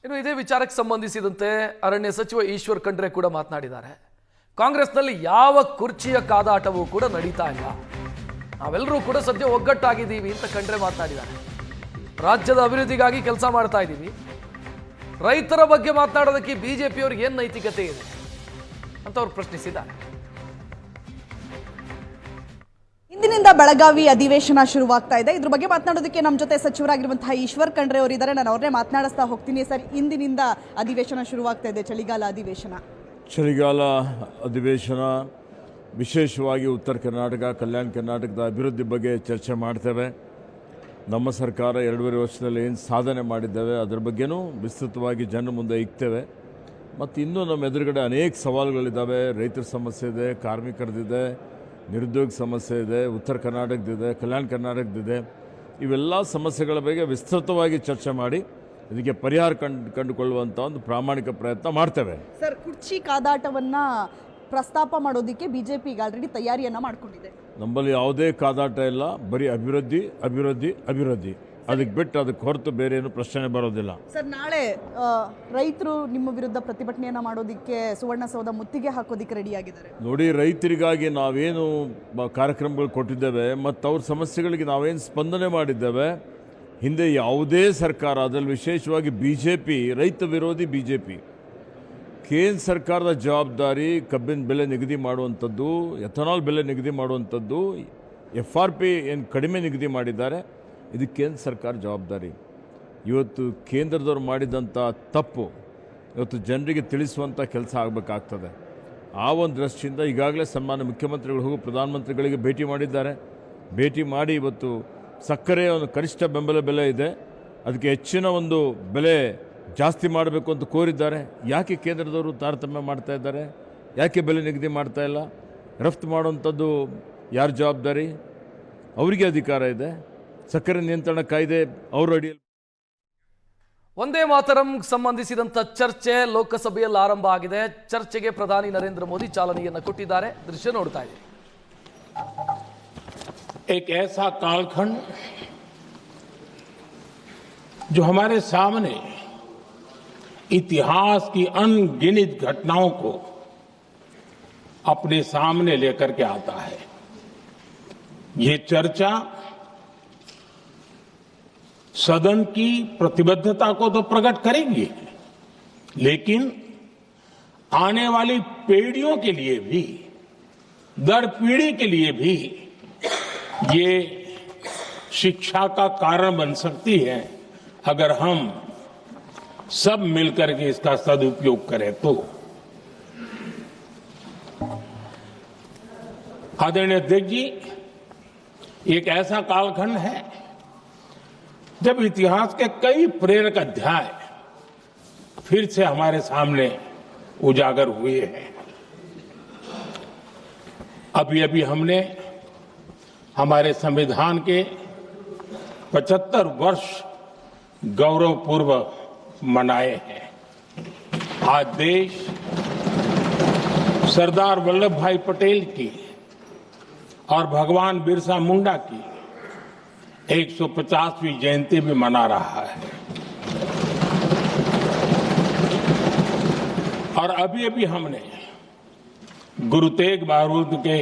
ಇನ್ನು ಇದೇ ವಿಚಾರಕ್ಕೆ ಸಂಬಂಧಿಸಿದಂತೆ ಅರಣ್ಯ ಸಚಿವ ಈಶ್ವರ್ ಖಂಡ್ರೆ ಕೂಡ ಮಾತನಾಡಿದ್ದಾರೆ. ಕಾಂಗ್ರೆಸ್ನಲ್ಲಿ ಯಾವ ಕುರ್ಚಿಯ ಕಾದಾಟವೂ ಕೂಡ ನಡೀತಾ ಇಲ್ಲ, ನಾವೆಲ್ಲರೂ ಕೂಡ ಸದ್ಯ ಒಗ್ಗಟ್ಟಾಗಿದ್ದೀವಿ ಅಂತ ಖಂಡ್ರೆ ಮಾತನಾಡಿದ್ದಾರೆ. ರಾಜ್ಯದ ಅಭಿವೃದ್ಧಿಗಾಗಿ ಕೆಲಸ ಮಾಡ್ತಾ ಇದ್ದೀವಿ, ರೈತರ ಬಗ್ಗೆ ಮಾತನಾಡೋದಕ್ಕೆ ಬಿಜೆಪಿಯವರಿಗೆ ಏನು ನೈತಿಕತೆ ಇದೆ ಅಂತ ಅವರು ಪ್ರಶ್ನಿಸಿದ್ದಾರೆ. ಇಂದಿನಿಂದ ಬೆಳಗಾವಿ ಅಧಿವೇಶನ ಶುರುವಾಗ್ತಾ ಇದೆ. ಇದ್ರ ಬಗ್ಗೆ ಮಾತನಾಡೋದಕ್ಕೆ ನಮ್ಮ ಜೊತೆ ಸಚಿವರಾಗಿರುವಂತಹ ಈಶ್ವರ್ ಖಂಡ್ರೆ ಅವರು ಇದ್ದಾರೆ. ನಾನು ಅವ್ರನ್ನೇ ಮಾತನಾಡಿಸ್ತಾ ಹೋಗ್ತೀನಿ. ಸರ್, ಇಂದಿನಿಂದ ಅಧಿವೇಶನ ಶುರುವಾಗ್ತಾ ಇದೆ, ಚಳಿಗಾಲ ಅಧಿವೇಶನ ವಿಶೇಷವಾಗಿ ಉತ್ತರ ಕರ್ನಾಟಕ, ಕಲ್ಯಾಣ ಕರ್ನಾಟಕದ ಅಭಿವೃದ್ಧಿ ಬಗ್ಗೆ ಚರ್ಚೆ ಮಾಡ್ತೇವೆ. ನಮ್ಮ ಸರ್ಕಾರ 2.5 ವರ್ಷದಲ್ಲಿ ಏನು ಸಾಧನೆ ಮಾಡಿದ್ದೇವೆ ಅದರ ಬಗ್ಗೆನೂ ವಿಸ್ತೃತವಾಗಿ ಜನರ ಮುಂದೆ ಇಕ್ತೇವೆ. ಮತ್ತು ಇನ್ನೂ ನಮ್ಮ ಎದುರುಗಡೆ ಅನೇಕ ಸವಾಲುಗಳಿದ್ದಾವೆ. ರೈತರ ಸಮಸ್ಯೆ ಇದೆ, ಕಾರ್ಮಿಕರದಿದೆ, ನಿರುದ್ಯೋಗ ಸಮಸ್ಯೆ ಇದೆ, ಉತ್ತರ ಕರ್ನಾಟಕದಿದೆ, ಕಲ್ಯಾಣ ಕರ್ನಾಟಕದಿದೆ. ಇವೆಲ್ಲ ಸಮಸ್ಯೆಗಳ ಬಗ್ಗೆ ವಿಸ್ತೃತವಾಗಿ ಚರ್ಚೆ ಮಾಡಿ ಇದಕ್ಕೆ ಪರಿಹಾರ ಕಂಡುಕೊಳ್ಳುವಂಥ ಒಂದು ಪ್ರಾಮಾಣಿಕ ಪ್ರಯತ್ನ ಮಾಡ್ತೇವೆ. ಸರ್, ಕುರ್ಚಿ ಕಾದಾಟವನ್ನು ಪ್ರಸ್ತಾಪ ಮಾಡೋದಕ್ಕೆ ಬಿಜೆಪಿ ಈಗ ಆಲ್ರೆಡಿ ತಯಾರಿಯನ್ನು ಮಾಡಿಕೊಂಡಿದೆ. ನಮ್ಮಲ್ಲಿ ಯಾವುದೇ ಕಾದಾಟ ಇಲ್ಲ, ಬರೀ ಅಭಿವೃದ್ಧಿ ಅಭಿವೃದ್ಧಿ ಅಭಿವೃದ್ಧಿ. ಅದಕ್ಕೆ ಬಿಟ್ಟು ಅದಕ್ಕೆ ಹೊರತು ಬೇರೆ ಏನು ಪ್ರಶ್ನೆ ಬರೋದಿಲ್ಲ. ಸರ್, ನಾಳೆ ರೈತರು ನಿಮ್ಮ ವಿರುದ್ಧ ಪ್ರತಿಭಟನೆಯನ್ನು ಮಾಡೋದಕ್ಕೆ ಸುವರ್ಣಸೌಧ ಮುತ್ತಿಗೆ ಹಾಕೋದಕ್ಕೆ ರೆಡಿಯಾಗಿದ್ದಾರೆ. ನೋಡಿ, ರೈತರಿಗಾಗಿ ನಾವೇನು ಕಾರ್ಯಕ್ರಮಗಳು ಕೊಟ್ಟಿದ್ದೇವೆ ಮತ್ತು ಅವ್ರ ಸಮಸ್ಯೆಗಳಿಗೆ ನಾವೇನು ಸ್ಪಂದನೆ ಮಾಡಿದ್ದೇವೆ, ಹಿಂದೆ ಯಾವುದೇ ಸರ್ಕಾರ, ಅದರಲ್ಲಿ ವಿಶೇಷವಾಗಿ ಬಿಜೆಪಿ ರೈತ ವಿರೋಧಿ ಬಿಜೆಪಿ, ಕೇಂದ್ರ ಸರ್ಕಾರದ ಜವಾಬ್ದಾರಿ ಕಬ್ಬಿನ ಬೆಲೆ ನಿಗದಿ ಮಾಡುವಂಥದ್ದು, ಎಥನಾಲ್ ಬೆಲೆ ನಿಗದಿ ಮಾಡುವಂಥದ್ದು, FRP ಏನು ಕಡಿಮೆ ನಿಗದಿ ಮಾಡಿದ್ದಾರೆ, ಇದು ಕೇಂದ್ರ ಸರ್ಕಾರ ಜವಾಬ್ದಾರಿ. ಇವತ್ತು ಕೇಂದ್ರದವ್ರು ಮಾಡಿದಂಥ ತಪ್ಪು ಇವತ್ತು ಜನರಿಗೆ ತಿಳಿಸುವಂಥ ಕೆಲಸ ಆಗಬೇಕಾಗ್ತದೆ. ಆ ಒಂದು ದೃಷ್ಟಿಯಿಂದ ಈಗಾಗಲೇ ಸನ್ಮಾನ್ಯ ಮುಖ್ಯಮಂತ್ರಿಗಳು ಹಾಗೂ ಪ್ರಧಾನಮಂತ್ರಿಗಳಿಗೆ ಭೇಟಿ ಮಾಡಿದ್ದಾರೆ. ಭೇಟಿ ಮಾಡಿ ಇವತ್ತು ಸಕ್ಕರೆ ಒಂದು ಕನಿಷ್ಠ ಬೆಂಬಲ ಬೆಲೆ ಇದೆ, ಅದಕ್ಕೆ ಹೆಚ್ಚಿನ ಒಂದು ಬೆಲೆ ಜಾಸ್ತಿ ಮಾಡಬೇಕು ಅಂತ ಕೋರಿದ್ದಾರೆ. ಯಾಕೆ ಕೇಂದ್ರದವರು ತಾರತಮ್ಯ ಮಾಡ್ತಾ ಇದ್ದಾರೆ? ಯಾಕೆ ಬೆಲೆ ನಿಗದಿ ಮಾಡ್ತಾ ಇಲ್ಲ? ರಫ್ತು ಮಾಡುವಂಥದ್ದು ಯಾರ ಜವಾಬ್ದಾರಿ? ಅವರಿಗೆ ಅಧಿಕಾರ ಇದೆ. ಸಕ್ಕರೆ ನಿಯಂತ್ರಣ ಕಾಯ್ದೆ ಅವರ ಅಡಿಯಲ್ಲಿ. ಒಂದೇ ಮಾತರಂ ಸಂಬಂಧಿಸಿದಂಥ ಚರ್ಚೆ ಲೋಕಸಭೆಯಲ್ಲಿ ಆರಂಭ ಆಗಿದೆ. ಚರ್ಚೆಗೆ ಪ್ರಧಾನಿ ನರೇಂದ್ರ ಮೋದಿ ಚಾಲನೆಯನ್ನು ಕೊಟ್ಟಿದ್ದಾರೆ. ದೃಶ್ಯ ನೋಡ್ತಾ ಇದ್ದೀವಿ. एक ऐसा कालखंड जो हमारे सामने इतिहास की अनगिनत घटनाओं को अपने सामने लेकर के आता है. ये चर्चा सदन की प्रतिबद्धता को तो प्रकट करेंगी, लेकिन आने वाली पीढ़ियों के लिए भी, दर पीढ़ी के लिए भी ये शिक्षा का कारण बन सकती है अगर हम सब मिलकर के इसका सदुपयोग करें तो. आदरणीय अध्यक्ष जी, एक ऐसा कालखंड है जब इतिहास के कई प्रेरक अध्याय फिर से हमारे सामने उजागर हुए हैं. अभी अभी हमने हमारे संविधान के 75 वर्ष गौरवपूर्व मनाए हैं. आज देश सरदार वल्लभ भाई पटेल की और भगवान बिरसा मुंडा की 150वीं जयंती भी मना रहा है. और अभी अभी हमने गुरु तेग बहादुर के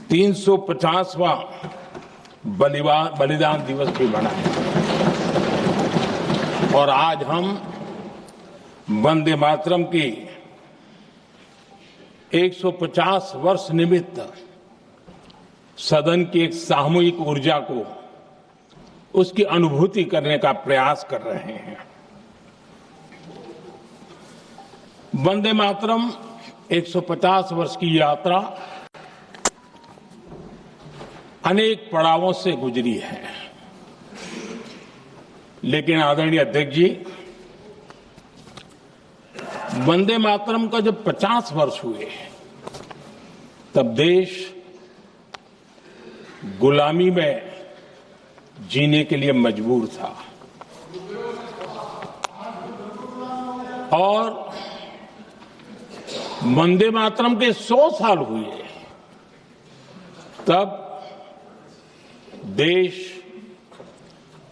350वां बलिदान दिवस भी मनाया. और आज हम वंदे मातरम की 150 वर्ष निमित्त सदन की एक सामूहिक ऊर्जा को, उसकी अनुभूति करने का प्रयास कर रहे हैं. वंदे मातरम 150 वर्ष की यात्रा अनेक पड़ावों से गुजरी है, लेकिन आदरणीय अध्यक्ष जी, वंदे मातरम का जब 50 वर्ष हुए तब देश गुलामी में जीने के लिए मजबूर था. और वंदे मातरम के 100 साल हुए तब देश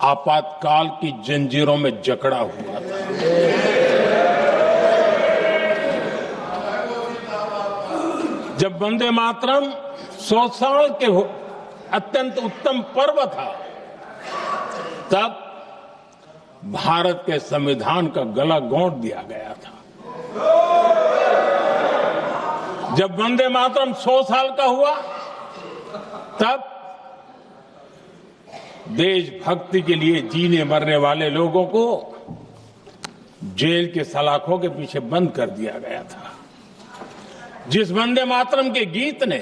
आपातकाल की जंजीरों में जकड़ा हुआ था. जब वंदे मातरम 100 साल के अत्यंत उत्तम पर्व था, तब भारत के संविधान का गला घोंट दिया गया था। जब वंदे मातरम 100 साल का हुआ, तब देशभक्ति के लिए जीने मरने वाले लोगों को जेल के सलाखों के पीछे बंद कर दिया गया था। जिस वंदे मातरम के गीत ने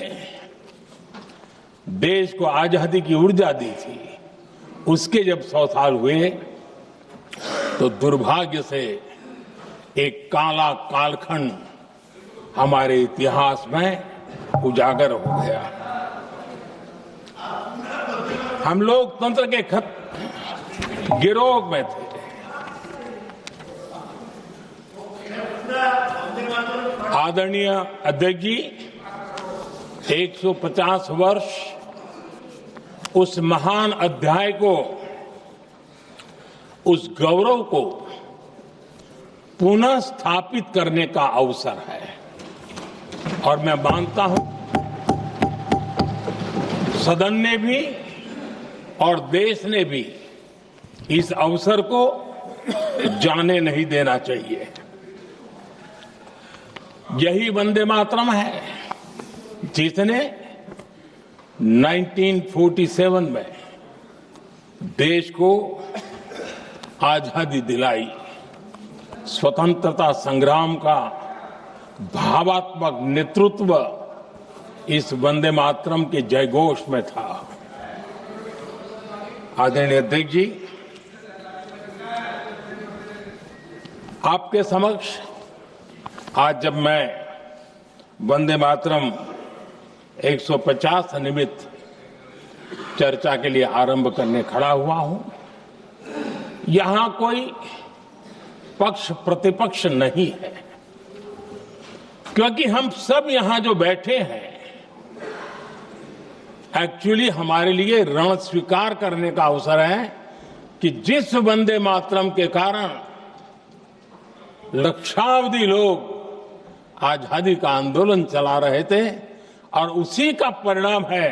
देश को आजादी की ऊर्जा दी थी, उसके जब 100 साल हुए तो दुर्भाग्य से एक काला कालखंड हमारे इतिहास में उजागर हो गया। हम लोकतंत्र के गिरोह में थे। आदरणीय अध्यक्ष जी, 150 वर्ष उस महान अध्याय को, उस गौरव को पुनः स्थापित करने का अवसर है। और मैं मानता हूं सदन ने भी और देश ने भी इस अवसर को जाने नहीं देना चाहिए। यही वंदे मातरम है जिसने 1947 में देश को आजादी दिलाई। स्वतंत्रता संग्राम का भावात्मक नेतृत्व इस वंदे मातरम के जयघोष में था। आदरणीय अध्यक्ष जी, आपके समक्ष आज जब मैं वंदे मातरम 150 निमित्त चर्चा के लिए आरंभ करने खड़ा हुआ हूं, यहां कोई पक्ष प्रतिपक्ष नहीं है, क्योंकि हम सब यहां जो बैठे हैं एक्चुअली हमारे लिए रण स्वीकार करने का अवसर है कि जिस वंदे मातरम के कारण लक्षावधि लोग आजादी का आंदोलन चला रहे थे, और उसी का परिणाम है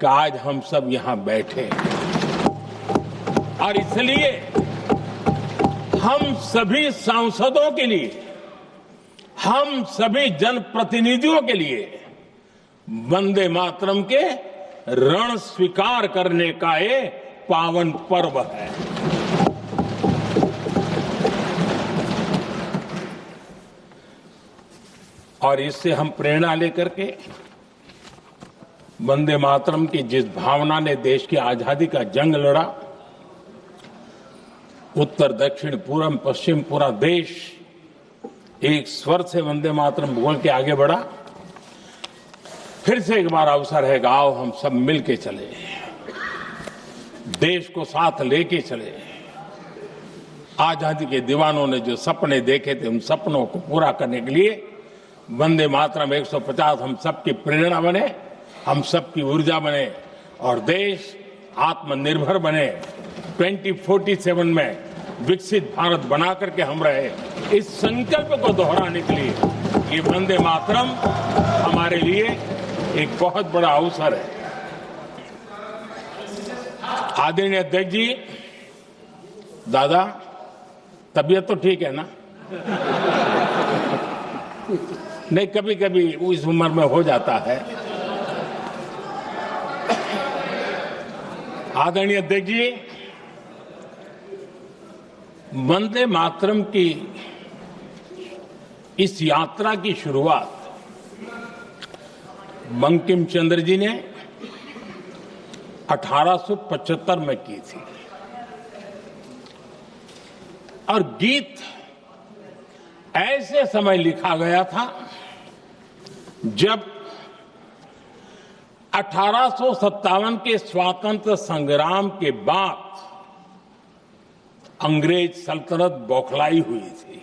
कि आज हम सब यहां बैठे। और इसलिए हम सभी सांसदों के लिए, हम सभी जनप्रतिनिधियों के लिए वंदे मातरम के रण स्वीकार करने का ये पावन पर्व है। और इससे हम प्रेरणा लेकर के वंदे मातरम की जिस भावना ने देश की आजादी का जंग लड़ा, उत्तर दक्षिण पूर्व पश्चिम पूरा देश एक स्वर से वंदे मातरम बोल के आगे बढ़ा। फिर से एक बार अवसर है, आओ हम सब मिल के चले, देश को साथ लेके चले। आजादी के दीवानों ने जो सपने देखे थे, उन सपनों को पूरा करने के लिए वंदे मातरम 150 हम सबकी प्रेरणा बने, हम सबकी ऊर्जा बने और देश आत्मनिर्भर बने। 2047 में विकसित भारत बना करके हम रहे, इस संकल्प को दोहराने के लिए ये वंदे मातरम हमारे लिए एक बहुत बड़ा अवसर है। आदरणीय अध्यक्ष जी, दादा तबीयत तो ठीक है ना? नहीं, कभी कभी इस उम्र में हो जाता है। आदरणीय अध्यक्ष जी, वंदे मातरम की इस यात्रा की शुरुआत बंकिम चंद्र जी ने 1875 में की थी, और गीत ऐसे समय लिखा गया था जब 1857 के स्वातंत्र संग्राम के बाद अंग्रेज सल्तनत बौखलाई हुई थी,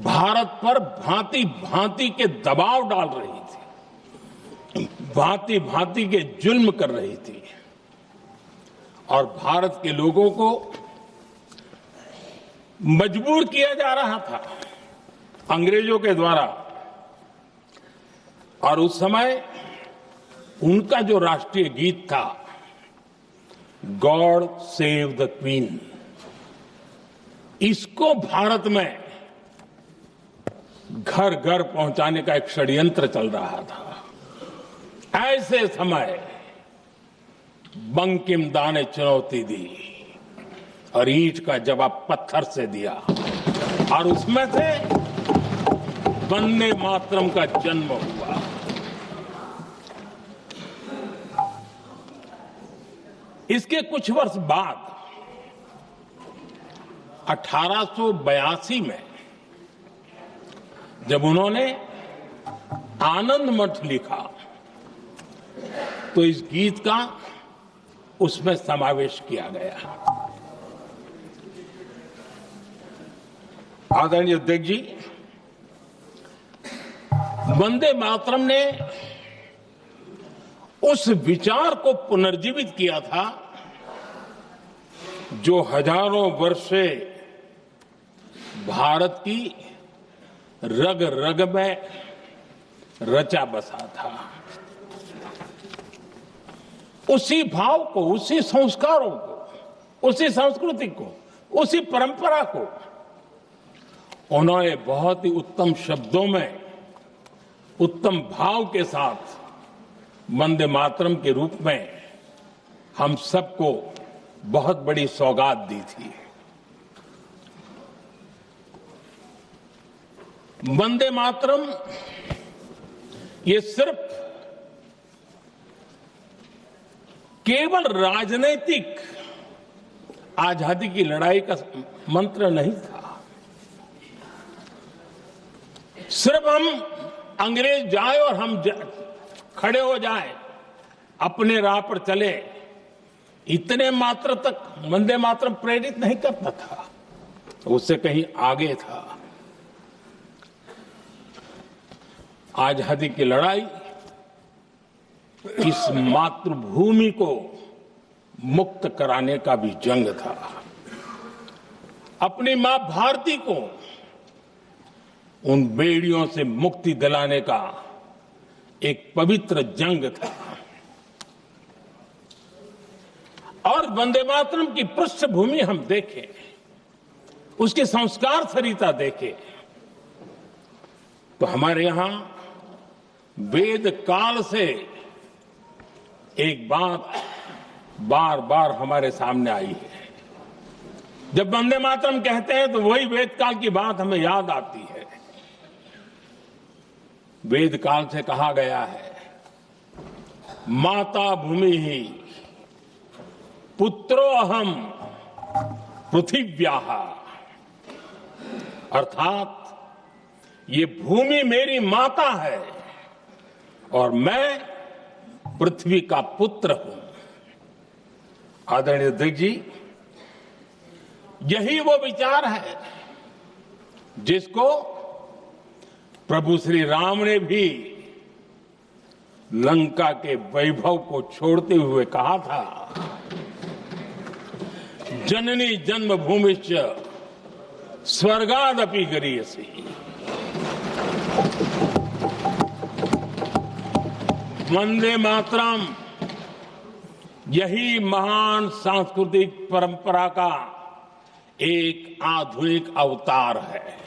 भारत पर भांति भांति के दबाव डाल रही थी, भांति भांति के जुल्म कर रही थी, और भारत के लोगों को मजबूर किया जा रहा था अंग्रेजों के द्वारा, और उस समय उनका जो राष्ट्रीय गीत था, गॉड सेव द क्वीन, इसको भारत में घर घर पहुंचाने का एक षड्यंत्र चल रहा था। ऐसे समय बंकिम दा ने चुनौती दी और ईंट का जवाब पत्थर से दिया, और उसमें से वंदे मातरम का जन्म हुआ। इसके कुछ वर्ष बाद 1882 में जब उन्होंने आनंद मठ लिखा तो इस गीत का उसमें समावेश किया गया। आदरणीय अध्यक्ष जी, वंदे मातरम ने उस विचार को पुनर्जीवित किया था जो हजारों वर्ष से भारत की रग रग में रचा बसा था। उसी भाव को, उसी संस्कारों को, उसी संस्कृति को, उसी परंपरा को उन्होंने बहुत ही उत्तम शब्दों में, उत्तम भाव के साथ वंदे मातरम के रूप में हम सबको बहुत बड़ी सौगात दी थी। वंदे मातरम ये सिर्फ केवल राजनीतिक आजादी की लड़ाई का मंत्र नहीं था। सिर्फ हम अंग्रेज जाए और हम खड़े हो जाए, अपने राह पर चले, इतने मात्र तक वंदे मातरम प्रेरित नहीं करता था, उससे कहीं आगे था। आजादी की लड़ाई इस मातृभूमि को मुक्त कराने का भी जंग था। अपनी मां भारती को उन बेड़ियों से मुक्ति दिलाने का एक पवित्र जंग था। और वंदे मातरम की पृष्ठभूमि हम देखें, उसके संस्कार सरिता देखें, तो हमारे यहां वेद काल से एक बात बार बार हमारे सामने आई है। जब वंदे मातरम कहते हैं तो वही वेद काल की बात हमें याद आती है। वेद काल से कहा गया है, माता भूमि ही पुत्रो अहम पृथिव्याः, अर्थात ये भूमि मेरी माता है और मैं पृथ्वी का पुत्र हूं। आदरणीय अध्यक्ष जी, यही वो विचार है जिसको प्रभु श्री राम ने भी लंका के वैभव को छोड़ते हुए कहा था, जननी जन्मभूमिश्च स्वर्गादपि गरीयसी। वंदे मातरम यही महान सांस्कृतिक परंपरा का एक आधुनिक अवतार है।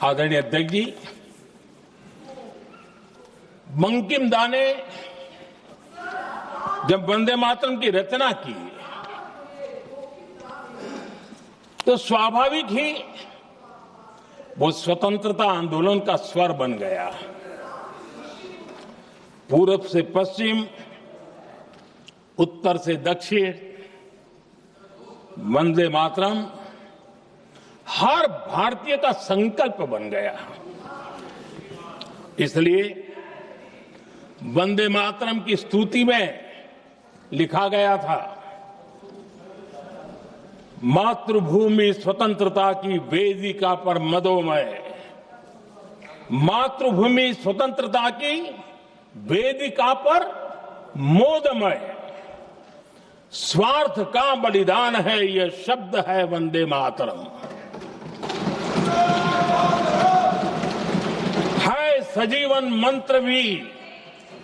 आदरणीय अध्यक्ष जी, बंकिम दा ने जब वंदे मातरम की रचना की तो स्वाभाविक ही वो स्वतंत्रता आंदोलन का स्वर बन गया। पूरब से पश्चिम, उत्तर से दक्षिण, वंदे मातरम हर भारतीय का संकल्प बन गया। इसलिए वंदे मातरम की स्तुति में लिखा गया था, मातृभूमि स्वतंत्रता की वेदिका पर मदोमय, मातृभूमि स्वतंत्रता की वेदिका पर मोदमय, स्वार्थ का बलिदान है, यह शब्द है वंदे मातरम। है सजीवन मंत्र भी,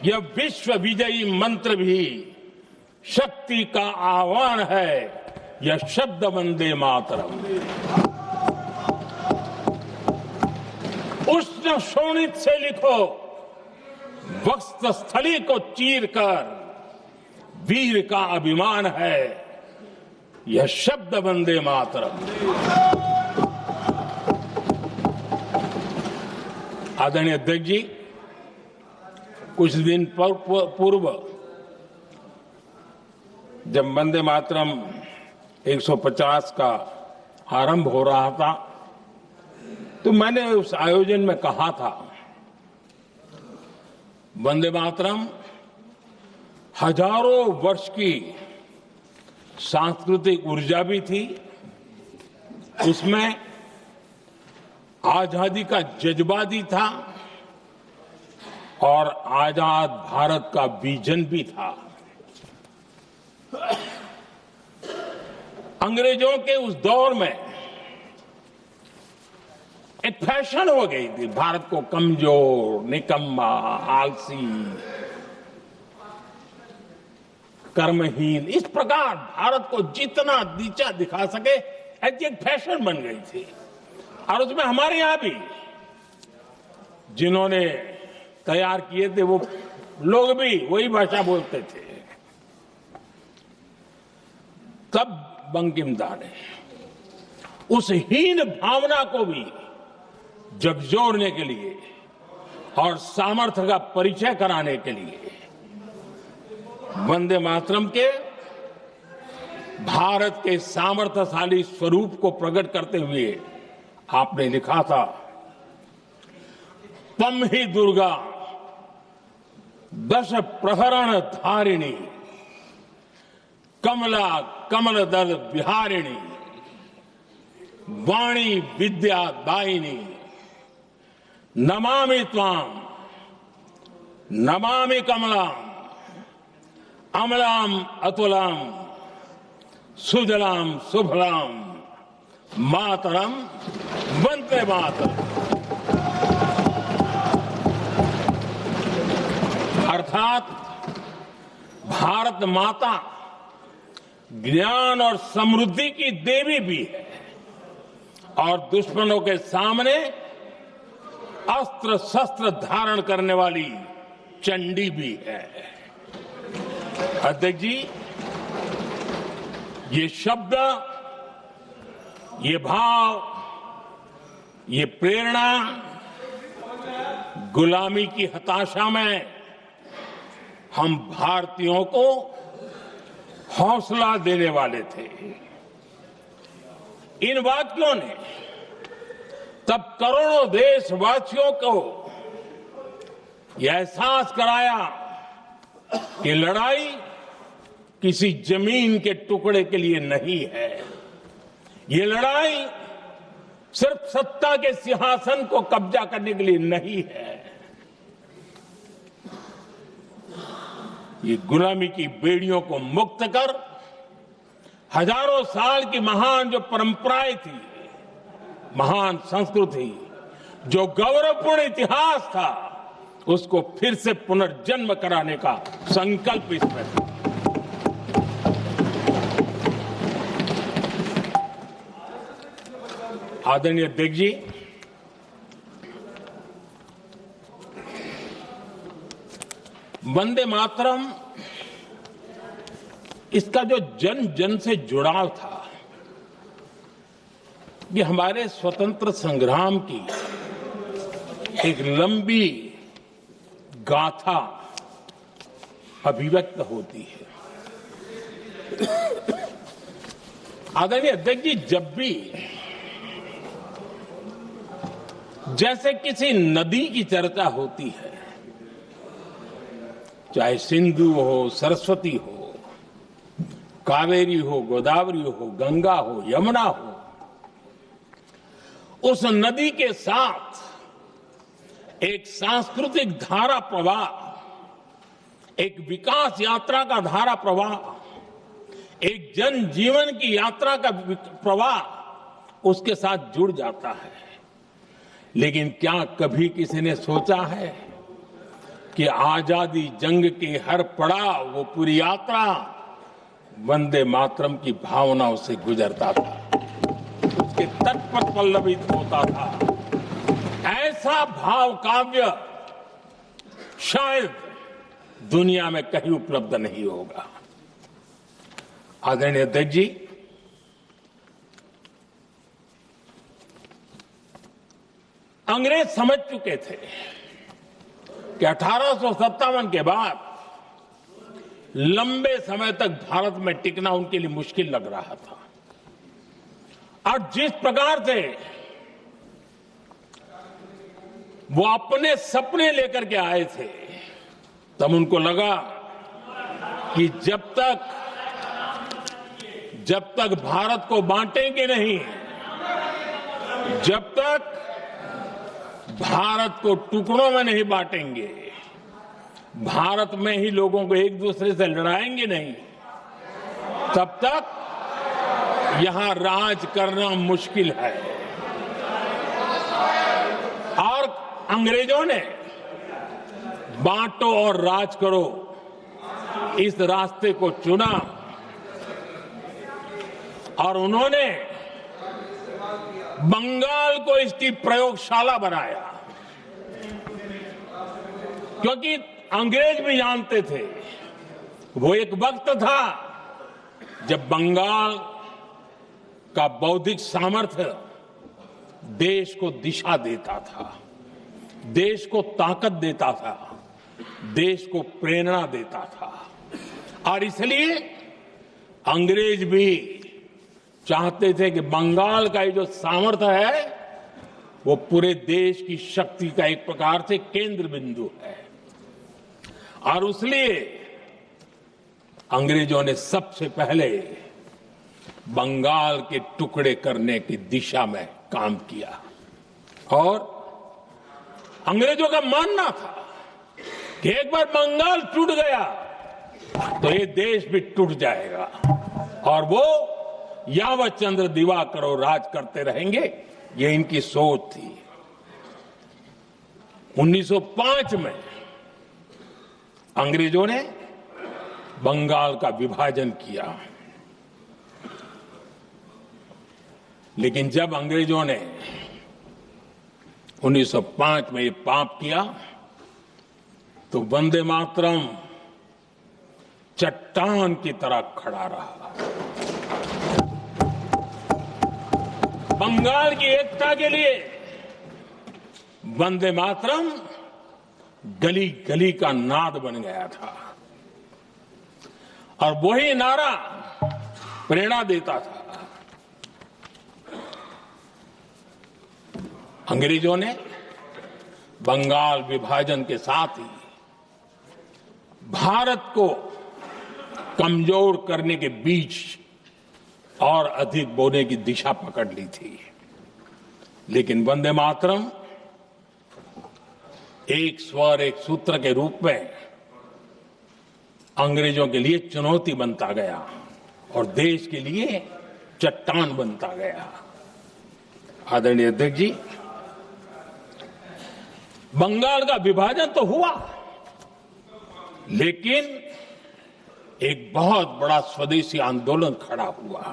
यह विश्व विजयी मंत्र भी, शक्ति का आह्वान है यह शब्द वंदे मातरम। उष्ण शोणित से लिखो, वक्षस्थली को चीरकर, वीर का अभिमान है यह शब्द वंदे मातरम। आदरणीय अध्यक्ष जी, कुछ दिन पूर्व जब वंदे मातरम 150 का आरंभ हो रहा था, तो मैंने उस आयोजन में कहा था, वंदे मातरम हजारों वर्ष की सांस्कृतिक ऊर्जा भी थी, उसमें आजादी का जज्बा भी था और आजाद भारत का विजन भी था। अंग्रेजों के उस दौर में एक फैशन हो गई थी भारत को कमजोर, निकम्मा, आलसी, कर्महीन, इस प्रकार भारत को जितना नीचा दिखा सके ऐसी एक फैशन बन गई थी। और उसमें हमारे यहां भी जिन्होंने तैयार किए थे वो लोग भी वही भाषा बोलते थे। तब बंकिमदा ने उस हीन भावना को भी झकझोरने के लिए और सामर्थ्य का परिचय कराने के लिए वंदे मातरम के भारत के सामर्थ्यशाली स्वरूप को प्रकट करते हुए आपने लिखा था, तम ही दुर्गा दश प्रहरण धारिणी, कमला कमल दल विहारिणी, वाणी विद्या दायिनी, नमामि त्वाम नमामि कमलाम, अमलाम अतुलाम, सुजलाम सुफलाम, मातरम वंदे मातरम। अर्थात भारत माता ज्ञान और समृद्धि की देवी भी है और दुश्मनों के सामने अस्त्र शस्त्र धारण करने वाली चंडी भी है। अध्यक्ष जी, ये शब्द, ये भाव, ये प्रेरणा गुलामी की हताशा में हम भारतीयों को हौसला देने वाले थे। इन वाक्यों ने तब करोड़ों देशवासियों को यह एहसास कराया कि लड़ाई किसी जमीन के टुकड़े के लिए नहीं है, ये लड़ाई सिर्फ सत्ता के सिंहासन को कब्जा करने के लिए नहीं है, ये गुलामी की बेड़ियों को मुक्त कर हजारों साल की महान जो परंपराएं थी, महान संस्कृति, जो गौरवपूर्ण इतिहास था, उसको फिर से पुनर्जन्म कराने का संकल्प इसमें था। आदरणीय अध्यक्ष जी, वंदे मातरम, इसका जो जन जन से जुड़ाव था, ये हमारे स्वतंत्र संग्राम की एक लंबी गाथा अभिव्यक्त होती है। आदरणीय अध्यक्ष जी, जब भी जैसे किसी नदी की चर्चा होती है, चाहे सिंधु हो, सरस्वती हो, कावेरी हो, गोदावरी हो, गंगा हो, यमुना हो, उस नदी के साथ एक सांस्कृतिक धारा प्रवाह, एक विकास यात्रा का धारा प्रवाह, एक जनजीवन की यात्रा का प्रवाह उसके साथ जुड़ जाता है। लेकिन क्या कभी किसी ने सोचा है कि आजादी जंग के हर पड़ाव, वो पूरी यात्रा वंदे मातरम की भावनाओं से गुजरता था, उसके तट पर पल्लवित होता था। ऐसा भाव काव्य शायद दुनिया में कहीं उपलब्ध नहीं होगा। आदरणीय अध्यक्ष जी, अंग्रेज समझ चुके थे कि 1857 के बाद लंबे समय तक भारत में टिकना उनके लिए मुश्किल लग रहा था। और जिस प्रकार से वो अपने सपने लेकर के आए थे, तब उनको लगा कि जब तक भारत को बांटेंगे नहीं, जब तक भारत को टुकड़ों में नहीं बांटेंगे, भारत में ही लोगों को एक दूसरे से लड़ाएंगे नहीं, तब तक यहां राज करना मुश्किल है। और अंग्रेजों ने बांटो और राज करो इस रास्ते को चुना और उन्होंने बंगाल को इसकी प्रयोगशाला बनाया, क्योंकि अंग्रेज भी जानते थे वो एक वक्त था जब बंगाल का बौद्धिक सामर्थ्य देश को दिशा देता था, देश को ताकत देता था, देश को प्रेरणा देता था। और इसलिए अंग्रेज भी चाहते थे कि बंगाल का ये जो सामर्थ्य है वो पूरे देश की शक्ति का एक प्रकार से केंद्र बिंदु है। और इसलिए अंग्रेजों ने सबसे पहले बंगाल के टुकड़े करने की दिशा में काम किया। और अंग्रेजों का मानना था कि एक बार बंगाल टूट गया तो ये देश भी टूट जाएगा, और वो यावत चंद्र दिवाकरो राज करते रहेंगे, ये इनकी सोच थी। 1905 में अंग्रेजों ने बंगाल का विभाजन किया, लेकिन जब अंग्रेजों ने 1905 में ये पाप किया तो वंदे मातरम चट्टान की तरह खड़ा रहा। बंगाल की एकता के लिए वंदे मातरम गली गली का नाद बन गया था, और वही नारा प्रेरणा देता था। अंग्रेजों ने बंगाल विभाजन के साथ ही भारत को कमजोर करने के बीच और अधिक बोने की दिशा पकड़ ली थी। लेकिन वंदे मातरम एक स्वर एक सूत्र के रूप में अंग्रेजों के लिए चुनौती बनता गया और देश के लिए चट्टान बनता गया। आदरणीय अध्यक्ष जी, बंगाल का विभाजन तो हुआ, लेकिन एक बहुत बड़ा स्वदेशी आंदोलन खड़ा हुआ,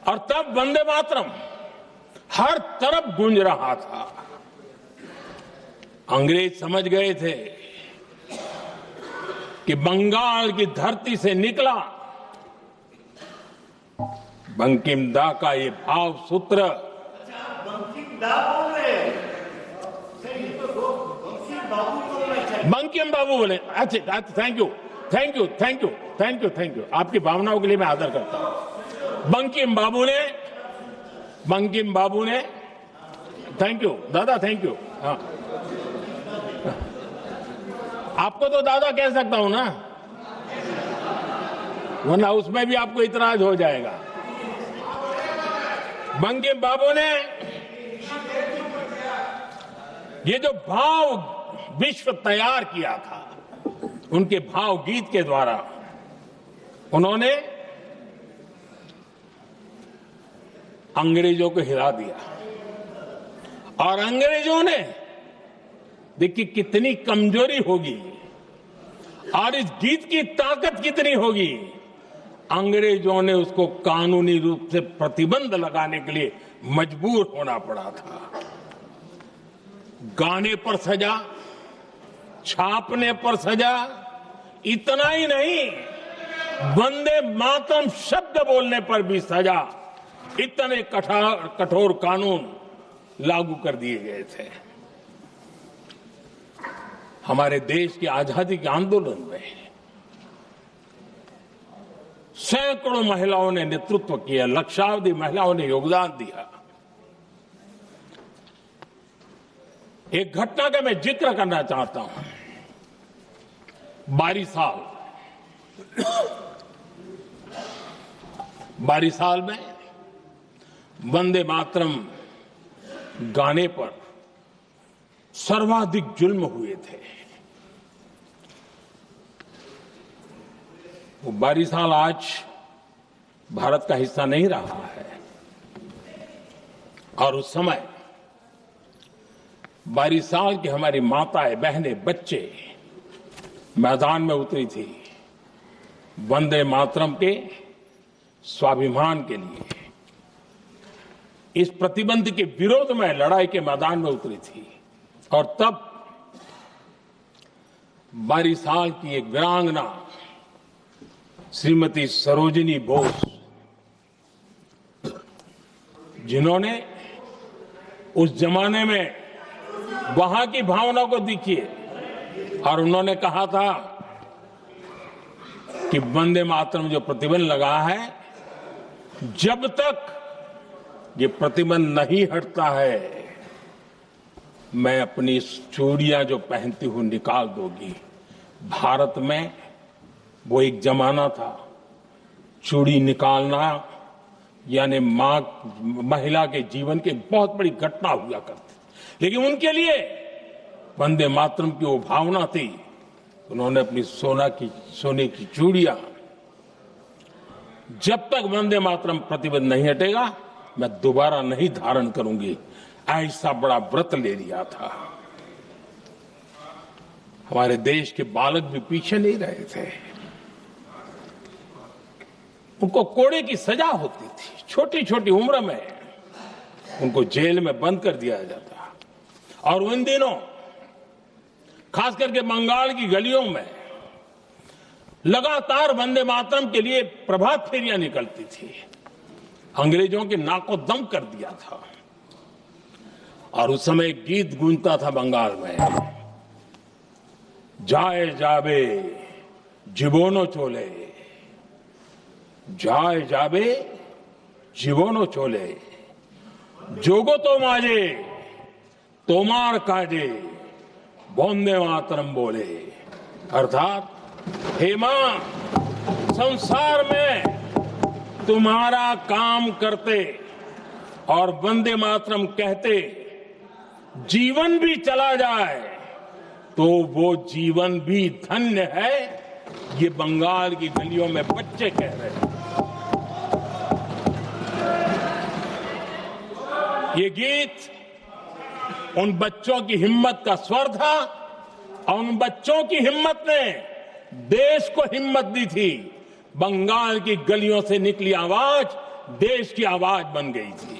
और तब वंदे मातरम हर तरफ गूंज रहा था। अंग्रेज समझ गए थे कि बंगाल की धरती से निकला बंकिम दा का ये भाव सूत्र, बंकिम बाबू बोले। अच्छा, thank you thank you thank you thank you thank you, आपकी भावनाओं के लिए मैं आदर करता हूं। बंकिम बाबू ने थैंक यू दादा, थैंक यू। हाँ, आपको तो दादा कह सकता हूं ना, वरना उसमें भी आपको इतराज हो जाएगा। बंकिम बाबू ने ये जो भाव विश्व तैयार किया था, उनके भाव गीत के द्वारा उन्होंने अंग्रेजों को हिला दिया और अंग्रेजों ने देखिए कितनी कमजोरी होगी और इस गीत की ताकत कितनी होगी। अंग्रेजों ने उसको कानूनी रूप से प्रतिबंध लगाने के लिए मजबूर होना पड़ा था। गाने पर सजा, छापने पर सजा, इतना ही नहीं वंदे मातरम शब्द बोलने पर भी सजा। इतने कठोर कानून लागू कर दिए गए थे। हमारे देश की आजादी के आंदोलन में सैकड़ों महिलाओं ने नेतृत्व किया, लक्षावधि महिलाओं ने योगदान दिया। एक घटना का मैं जिक्र करना चाहता हूं। 22 साल में वंदे मातरम गाने पर सर्वाधिक जुल्म हुए थे। वो 22 साल आज भारत का हिस्सा नहीं रहा है और उस समय 22 साल की हमारी माताएं, बहनें, बच्चे मैदान में उतरी थी वंदे मातरम के स्वाभिमान के लिए। इस प्रतिबंध के विरोध में लड़ाई के मैदान में उतरी थी और तब 22 साल की एक वीरांगना श्रीमती सरोजिनी बोस, जिन्होंने उस जमाने में वहां की भावना को देखिए और उन्होंने कहा था कि वंदे मातरम जो प्रतिबंध लगा है, जब तक ये प्रतिबंध नहीं हटता है मैं अपनी चूड़ियां जो पहनती हूं निकाल दूंगी। भारत में वो एक जमाना था, चूड़ी निकालना यानी महिला के जीवन की बहुत बड़ी घटना हुआ करती। लेकिन उनके लिए वंदे मातरम की वो भावना थी, उन्होंने अपनी सोने की चूड़ियां, जब तक वंदे मातरम प्रतिबंध नहीं हटेगा मैं दोबारा नहीं धारण करूंगी, ऐसा बड़ा व्रत ले लिया था। हमारे देश के बालक भी पीछे नहीं रहे थे। उनको कोड़े की सजा होती थी, छोटी छोटी उम्र में उनको जेल में बंद कर दिया जाता। और उन दिनों खास करके बंगाल की गलियों में लगातार वंदे मातरम के लिए प्रभात फेरियां निकलती थी। अंग्रेजों के नाको दम कर दिया था। और उस समय गीत गूंजता था बंगाल में, जाए जाबे जीवनो चोले, जाए जाबे जीवनो चोले, जोगो तो माजे तोमार काजे, वंदे मातरम बोले। अर्थात हे मां, संसार में तुम्हारा काम करते और वंदे मातरम कहते जीवन भी चला जाए तो वो जीवन भी धन्य है। ये बंगाल की गलियों में बच्चे कह रहे हैं। ये गीत उन बच्चों की हिम्मत का स्वर था और उन बच्चों की हिम्मत ने देश को हिम्मत दी थी। बंगाल की गलियों से निकली आवाज देश की आवाज बन गई थी।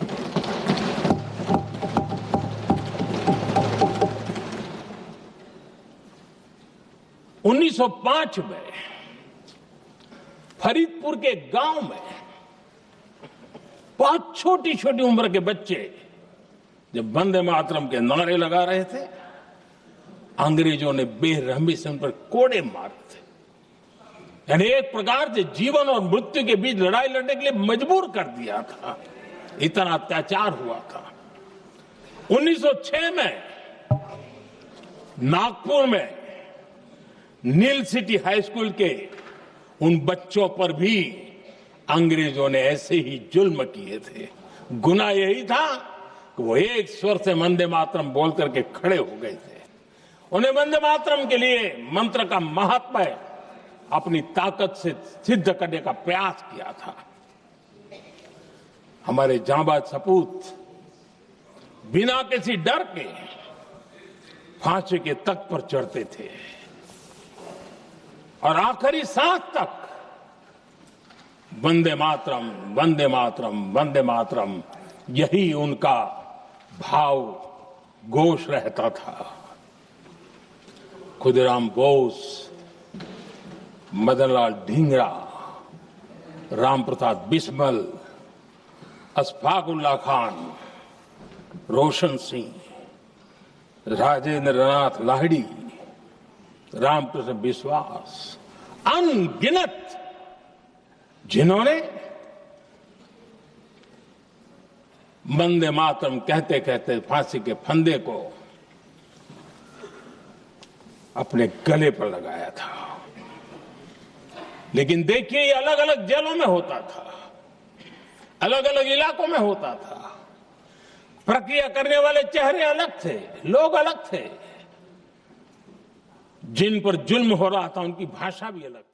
उन्नीस 1905 में फरीदपुर के गांव में बहुत छोटी छोटी उम्र के बच्चे जब वंदे मातरम के नारे लगा रहे थे, अंग्रेजों ने बेरहमी से उन पर कोड़े मारे थे। यानी एक प्रकार से जीवन और मृत्यु के बीच लड़ाई लड़ने के लिए मजबूर कर दिया था। इतना अत्याचार हुआ था। 1906 में नागपुर में नील सिटी हाई स्कूल के उन बच्चों पर भी अंग्रेजों ने ऐसे ही जुल्म किए थे। गुनाह यही था कि वो एक स्वर से वंदे मातरम बोल करके खड़े हो गए थे। उन्हें वंदे मातरम के लिए मंत्र का महात्म्य अपनी ताकत से सिद्ध करने का प्रयास किया था। हमारे जांबाज सपूत बिना किसी डर के फांसी के तख्त पर चढ़ते थे और आखिरी सांस तक वंदे मातरम, वंदे मातरम, वंदे मातरम, यही उनका भाव घोष रहता था। खुदीराम बोस, मदनलाल ढींगरा, राम प्रसाद बिस्मल, अशफाकुल्ला खान, रोशन सिंह, राजेंद्र नाथ लाहिड़ी, रामकृष्ण विश्वास, अनगिनत जिन्होंने वंदे मातरम कहते कहते फांसी के फंदे को अपने गले पर लगाया था। लेकिन देखिए, ये अलग अलग जेलों में होता था, अलग अलग इलाकों में होता था। प्रक्रिया करने वाले चेहरे अलग थे, लोग अलग थे। जिन पर जुल्म हो रहा था उनकी भाषा भी अलग थी।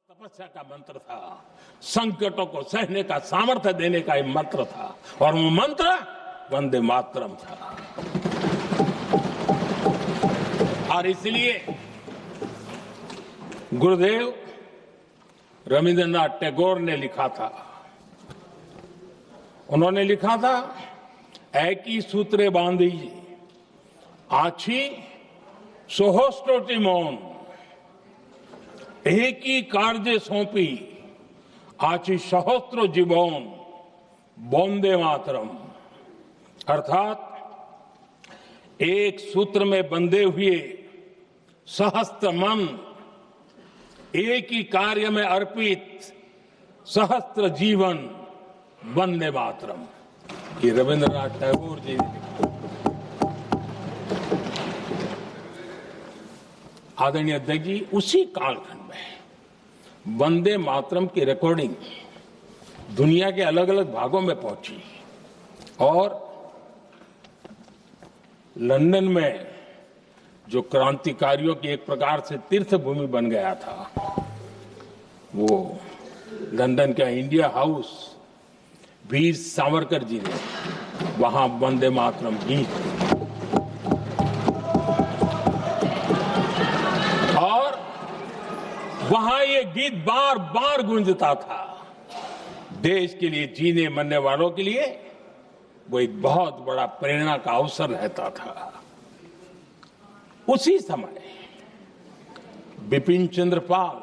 तपस्या का मंत्र था, संकटों को सहने का सामर्थ्य देने का एक मंत्र था, और वो मंत्र वंदे मातरम था। और इसलिए गुरुदेव रविंद्रनाथ टैगोर ने लिखा था, उन्होंने लिखा था, एकी सूत्रे बांधी आछी सोहोस्टोटी मौन, एक ही कार्य सौंपी आची सहस्त्र जीवन वंदे मातरम। अर्थात एक सूत्र में बंधे हुए सहस्त्र मन, एक ही कार्य में अर्पित सहस्त्र जीवन वंदे मातरम। ये रविंद्रनाथ टैगोर जी ने लिखा। आदरणीय अध्यक्ष जी, उसी कालखंड में वंदे मातरम की रिकॉर्डिंग दुनिया के अलग अलग भागों में पहुंची और लंदन में जो क्रांतिकारियों की एक प्रकार से तीर्थ भूमि बन गया था, वो लंदन का इंडिया हाउस, वीर सावरकर जी ने वहां वंदे मातरम गीत और वहां ये गीत बार बार गूंजता था। देश के लिए जीने मरने वालों के लिए वो एक बहुत बड़ा प्रेरणा का अवसर रहता था। उसी समय बिपिन चंद्र पाल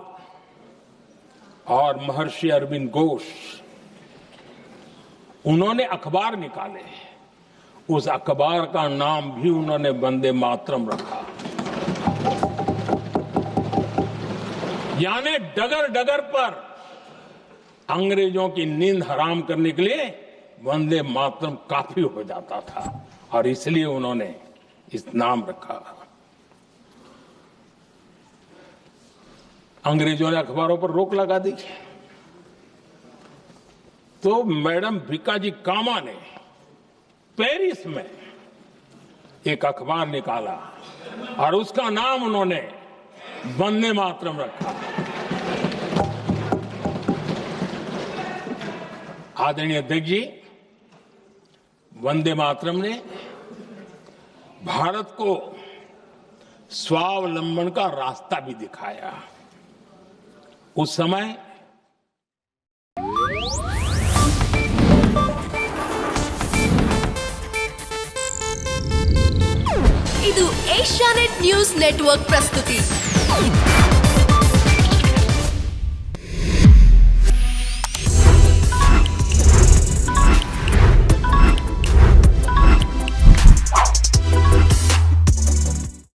और महर्षि अरविंद घोष, उन्होंने अखबार निकाले। उस अखबार का नाम भी उन्होंने वंदे मातरम रखा। यानी डगर डगर पर अंग्रेजों की नींद हराम करने के लिए वंदे मातरम काफी हो जाता था और इसलिए उन्होंने इस नाम रखा। अंग्रेजों ने अखबारों पर रोक लगा दी तो मैडम भिकाजी कामा ने पेरिस में एक अखबार निकाला और उसका नाम उन्होंने वंदे मातरम रखा। आदरणीय अध्यक्ष जी, वंदे मातरम ने भारत को स्वावलंबन का रास्ता भी दिखाया। उस समय ಇದು ಏಷ್ಯಾನೆಟ್ ನ್ಯೂಸ್ ನೆಟ್ವರ್ಕ್ ಪ್ರಸ್ತುತಿ.